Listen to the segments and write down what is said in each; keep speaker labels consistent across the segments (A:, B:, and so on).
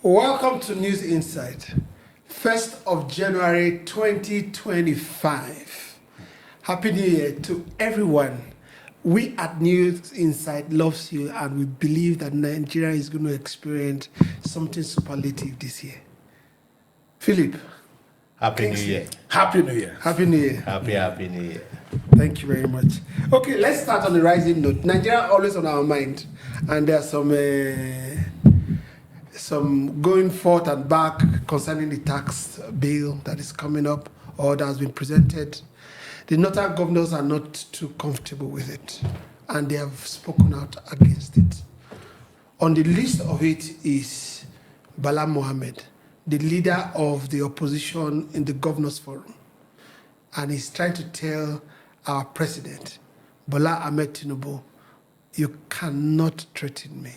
A: Welcome to News Insight, 1st of January 2025. Happy New Year to everyone. We at News Insight loves you, and we believe that Nigeria is going to experience something superlative this year. Philip.
B: Happy New Year.
A: Happy New Year. Happy New Year.
B: Happy New Year.
A: Thank you very much. Okay, let's start on the rising note. Nigeria always on our mind, and there are some going forth and back concerning the tax bill that is coming up or that has been presented. The northern governors are not too comfortable with it, and they have spoken out against it. On the list of it is Bala Mohammed, the leader of the opposition in the Governors Forum, and he's trying to tell our president, Bala Mohammed Tinubu, you cannot threaten me.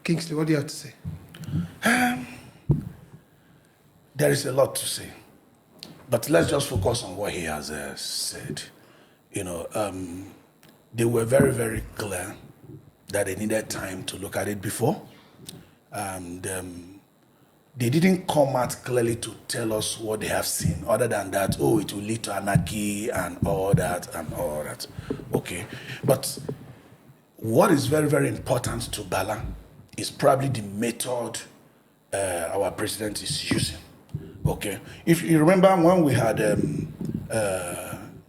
A: Kingsley, what do you have to say?
C: There is a lot to say, but let's just focus on what he has said. They were very, very clear that they needed time to look at it before, and they didn't come out clearly to tell us what they have seen, other than that, oh, it will lead to anarchy and all that and all that. Okay, but what is very, very important to Bala is probably the method our president is using. Okay, if you remember when we had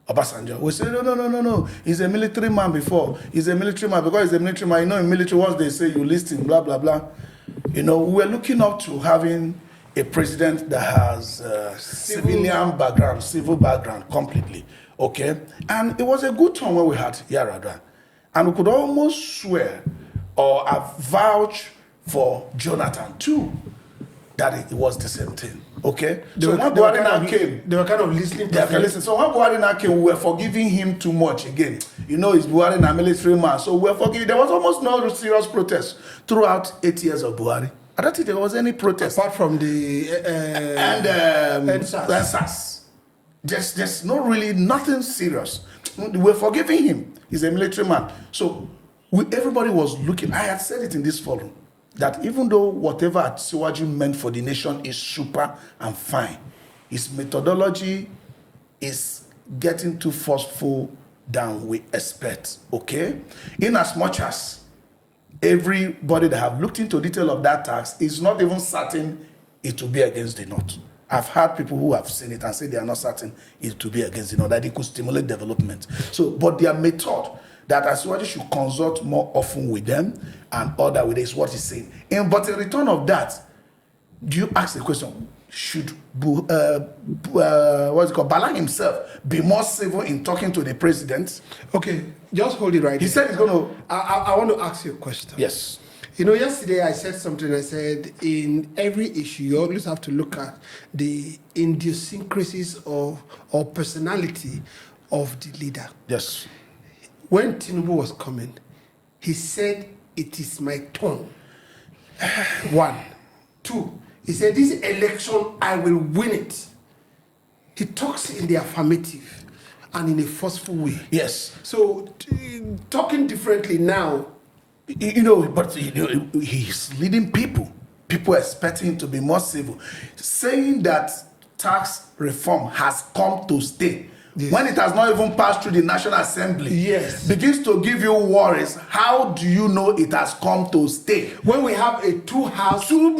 C: Obasanjo, we said, no, he's a military man before. He's a military man because he's a military man. In military, once they say you listen, blah, blah, blah. We were looking up to having a president that has civilian background, civil background completely. Okay, and it was a good time when we had Yaradua. And we could almost swear or vouch for Jonathan too, that it was the same thing. Okay?
A: They were kind of listening to him.
C: So when Buhari now came, we were forgiving him too much again. It's Buhari a military man. So we were forgiving. There was almost no serious protest throughout 8 years of Buhari. I don't think there was any protest.
A: Apart from the
C: NSAS. There's nothing serious. We're forgiving him. He's a military man. So everybody was looking. I had said it in this forum, that even though whatever Siwaju meant for the nation is super and fine, his methodology is getting too forceful than we expect, okay? In as much as everybody that have looked into detail of that tax is not even certain it will be against the North. I've heard people who have seen it and say they are not certain it will be against the North, that it could stimulate development. So, but their method, that Asiwaju should consult more often with them and order with this, what he's saying. But in return of that, do you ask the question, should Bala himself be more civil in talking to the president?
A: Okay, just hold it right.
C: He said he's going to...
A: I want to ask you a question.
C: Yes.
A: Yesterday I said something. I said, in every issue, you always have to look at the idiosyncrasies or personality of the leader.
C: Yes.
A: When Tinubu was coming, he said, it is my turn. 1. 2, he said, this election, I will win it. He talks in the affirmative and in a forceful way.
C: Yes.
A: So, talking differently now,
C: but he's leading people. People expect him to be more civil. Saying that tax reform has come to stay. Yes. When it has not even passed through the National Assembly,
A: yes,
C: begins to give you worries. How do you know it has come to stay?
A: When we have a two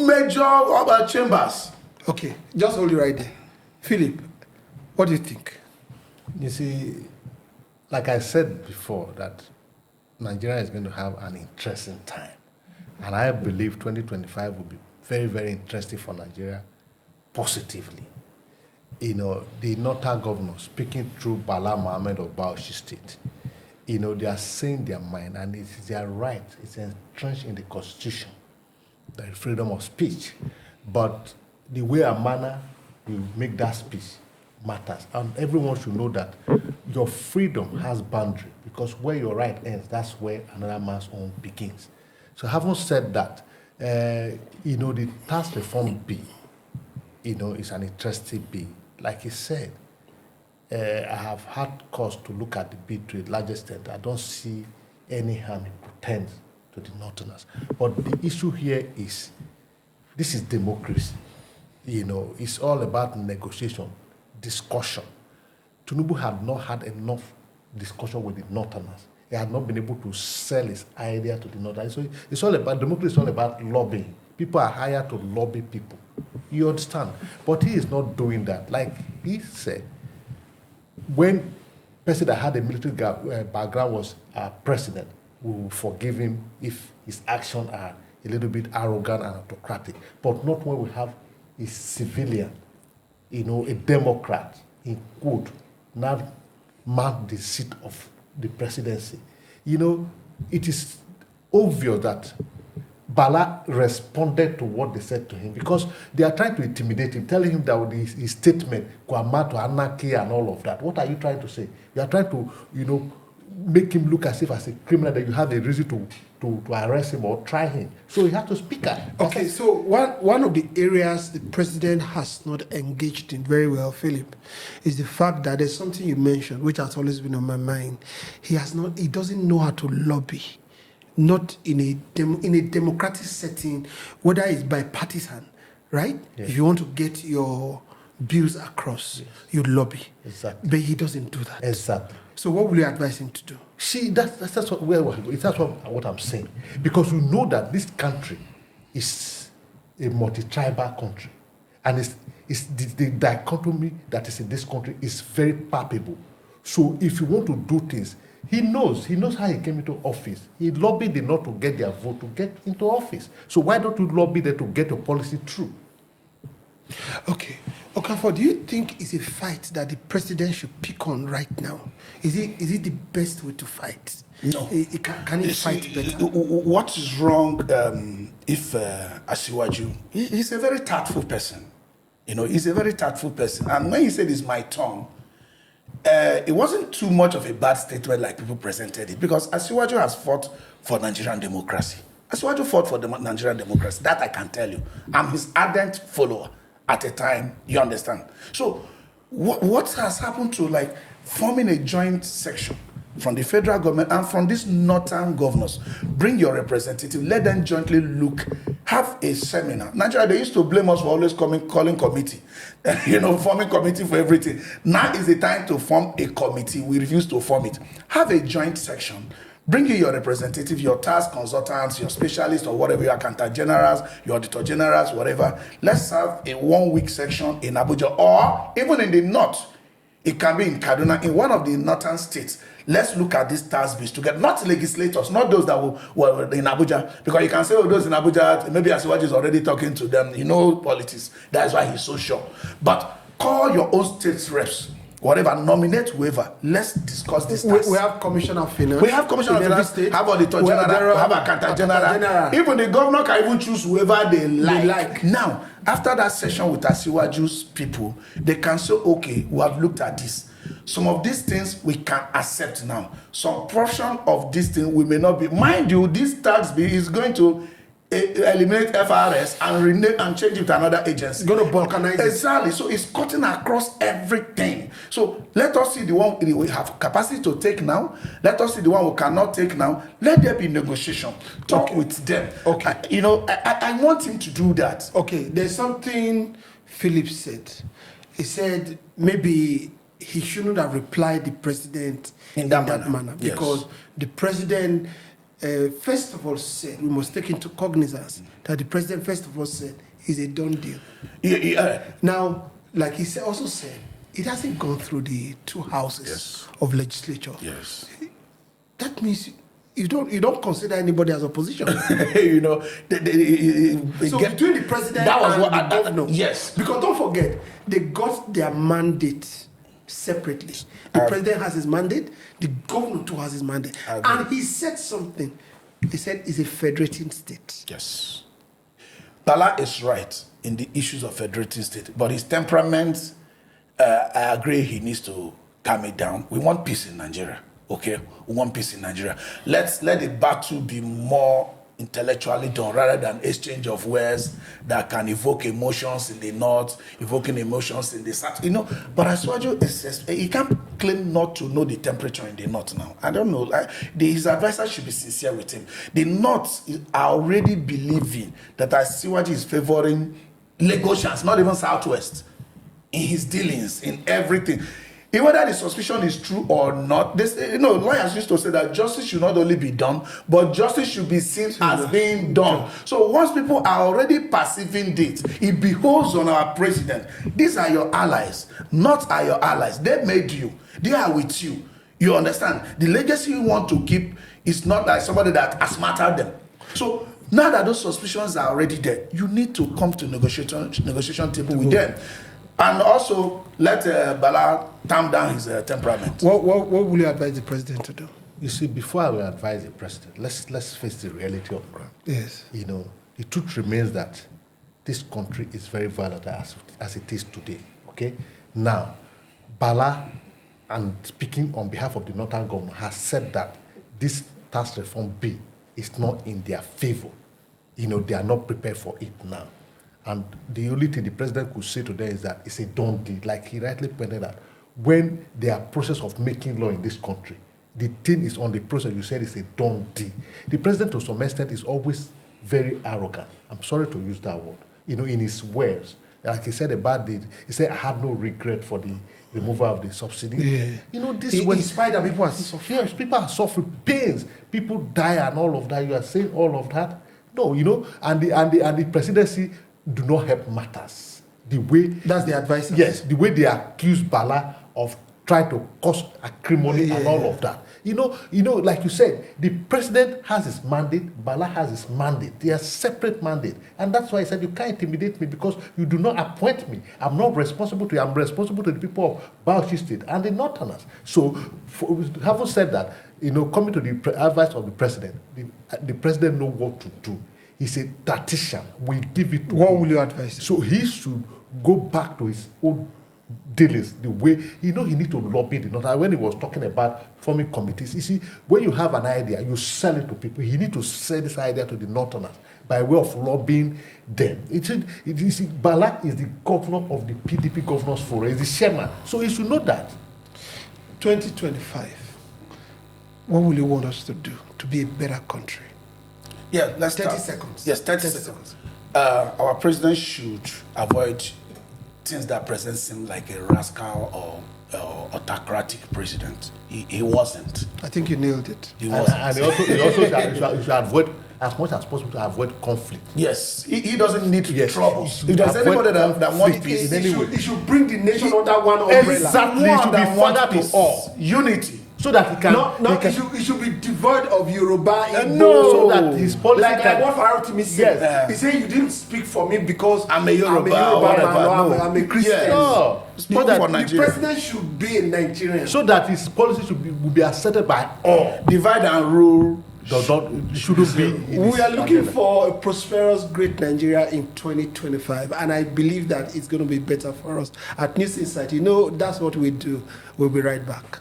C: major chambers.
A: Okay, just hold it right there. Philip, what do you think?
B: You see, like I said before, that Nigeria is going to have an interesting time. And I believe 2025 will be very, very interesting for Nigeria positively. The northern governor speaking through Bala Mohammed of Bauchi State, they are saying their mind, and it is their right. It's entrenched in the Constitution, the freedom of speech. But the way and manner you make that speech matters. And everyone should know that your freedom has boundary, because where your right ends, that's where another man's own begins. So having said that, the tax reform bill, is an interesting bill. Like he said, I have had cause to look at the bill to a large extent. I don't see any harm it pretends to the Northerners. But the issue here is This is democracy. It's all about negotiation, discussion. Tinubu had not had enough discussion with the Northerners. He had not been able to sell his idea to the Northerners. So it's all about, democracy is all about lobbying. People are hired to lobby people. You understand? But he is not doing that. Like he said, when person that had a military background was president, we will forgive him if his actions are a little bit arrogant and autocratic. But not when we have a civilian, a Democrat, in quote, now mark the seat of the presidency. It is obvious that Bala responded to what they said to him because they are trying to intimidate him, telling him that his statement could amount to anarchy and all of that. What are you trying to say? You are trying to, make him look as if as a criminal that you have a reason to arrest him or try him. So you have to speak out.
A: Okay, so one of the areas the president has not engaged in very well, Philip, is the fact that there's something you mentioned, which has always been on my mind. He doesn't know how to lobby, not in a democratic setting, whether it's bipartisan, right?
B: Yes.
A: If you want to get your bills across, you lobby.
B: Exactly.
A: But he doesn't do that.
B: Exactly.
A: So what will you advise him to do?
B: See, that's what I'm saying. Because we know that this country is a multi-tribal country. And it's the dichotomy that is in this country is very palpable. So if you want to do things, he knows how he came into office. He lobbied them not to get their vote to get into office. So why don't you lobby them to get your policy through?
A: Okay. Okafor, do you think it's a fight that the president should pick on right now? Is it the best way to fight?
C: No.
A: Can he fight better?
C: What is wrong if Asiwaju, he's a very tactful person. He's a very tactful person. And when he said it's my turn, it wasn't too much of a bad statement like people presented it, because Asiwaju has fought for Nigerian democracy. Asiwaju fought for the Nigerian democracy. That I can tell you. I'm his ardent follower at a time, you understand? So what has happened to forming a joint section from the federal government and from these northern governors? Bring your representative, let them jointly have a seminar. Nigeria, they used to blame us for always calling committee, forming committee for everything. Now is the time to form a committee. We refuse to form it. Have a joint section. Bring in your representative, your task consultants, your specialists, or whatever, your accountant generals, your auditor generals, whatever. Let's have a 1 week section in Abuja, or even in the north. It can be in Kaduna, in one of the northern states. Let's look at these task bills together, not legislators, not those that were in Abuja, because you can say, those in Abuja, maybe Asiwaju is already talking to them. Politics. That's why he's so sure. But call your own state's reps. Whatever, nominate whoever. Let's discuss this.
A: We have Commissioner of Finance.
C: We have Commissioner of Finance. Have Auditor General. Have Accountant General. Even the governor can even choose whoever they like. Now, after that session with Asiwaju's people, they can say, okay, we have looked at this. Some of these things we can accept now. Some portion of this thing we may not be. Mind you, this tax bill is going to eliminate FRS and rename and change it to another agency.
A: It's going to balkanize it.
C: Exactly. So it's cutting across everything. So let us see the one we have capacity to take now. Let us see the one we cannot take now. Let there be negotiation. Talk with them.
A: Okay.
C: I want him to do that.
A: Okay. There's something Philip said. He said maybe he shouldn't have replied the president in that manner because the president first of all said, we must take into cognizance that the president first of all said is a done deal. Now, like he also said, it hasn't gone through the two houses of legislature.
C: Yes.
A: That means you don't consider anybody as opposition.
C: So
A: between the president and the governor.
C: Yes.
A: Because don't forget, they got their mandate separately. The president has his mandate, the governor too has his mandate. And he said something. He said it's a federating state.
C: Yes. Bala is right in the issues of federating state, but his temperament, I agree he needs to calm it down. We want peace in Nigeria, okay? We want peace in Nigeria. Let the battle be more intellectually done rather than exchange of words that can evoke emotions in the north, evoking emotions in the south. You know, but Asiwaju, he can't claim not to know the temperature in the north now. I don't know. His advisor should be sincere with him. The north are already believing that Asiwaju is favoring Lagosians, not even southwest, in his dealings, in everything. Whether the suspicion is true or not, this, lawyers used to say that justice should not only be done, but justice should be seen as being done. So once people are already perceiving this, it behoves on our president. These are your allies, not are your allies. They made you. They are with you. You understand? The legacy you want to keep is not like somebody that outsmarted them. So now that those suspicions are already there, you need to come to negotiation table with them. And also, let Bala tamp down his temperament.
A: What will you advise the president to do?
B: You see, before I will advise the president, let's face the reality of the ground.
A: Yes.
B: The truth remains that this country is very violent as it is today. Okay? Now, Bala, and speaking on behalf of the Northern government, has said that this tax reform bill is not in their favor. They are not prepared for it now. And the only thing the president could say today is that it's a done deal. Like he rightly pointed out, when there are process of making law in this country, the thing is on the process. You said it's a done deal. The president, to some extent, is always very arrogant. I'm sorry to use that word. In his words, like he said about it, he said, "I have no regret for the removal of the subsidy."
A: Yeah.
B: This
A: in spite of people are suffering.
B: Yes, people are suffering pains. People die and all of that. You are saying all of that. No, and the presidency do not help matters.
A: That's the advice.
B: Yes, the way they accuse Bala of trying to cause acrimony and all of that. Like you said, the president has his mandate, Bala has his mandate. They are separate mandate. And that's why I said you can't intimidate me because you do not appoint me. I'm not responsible to you. I'm responsible to the people of Bauchi State and the Northerners. So, having said that, coming to the advice of the president, the president knows what to do. He's a tactician. We give it to him.
A: What will you advise?
B: So he should go back to his own dealings, the way, he need to lobby the North. When he was talking about forming committees, you see, when you have an idea, you sell it to people. He need to sell this idea to the Northerners by way of lobbying them. Bala is the governor of the PDP Governors Forum. He's the chairman. So he should know that.
A: 2025, what will you want us to do to be a better country?
C: Yeah, let's
A: 30
C: start.
A: seconds.
C: Yes, 30 seconds. Our president should avoid things that present him like a rascal or autocratic president. He wasn't.
A: I think you nailed it.
C: He wasn't.
B: And he also should avoid, as much as possible, to avoid conflict.
C: Yes, he doesn't need troubles.
B: If
C: If there's anybody that wants peace,
A: He should bring the nation under one umbrella.
B: Exactly. It should be father to all.
C: Unity.
B: So that he can...
A: It should be devoid of Yoruba.
B: No. So that his policy
A: like what Farotimi said.
B: Yes.
A: He said you didn't speak for me because
C: I'm a Yoruba
A: I'm a Christian.
C: Yes.
B: No.
C: Speak for
A: The
C: Nigeria.
A: president should be a Nigerian.
B: So that his policy will be accepted by all.
C: Divide and rule.
B: Shouldn't be.
A: We are looking for a prosperous, great Nigeria in 2025, and I believe that it's going to be better for us. At News Insight, that's what we do. We'll be right back.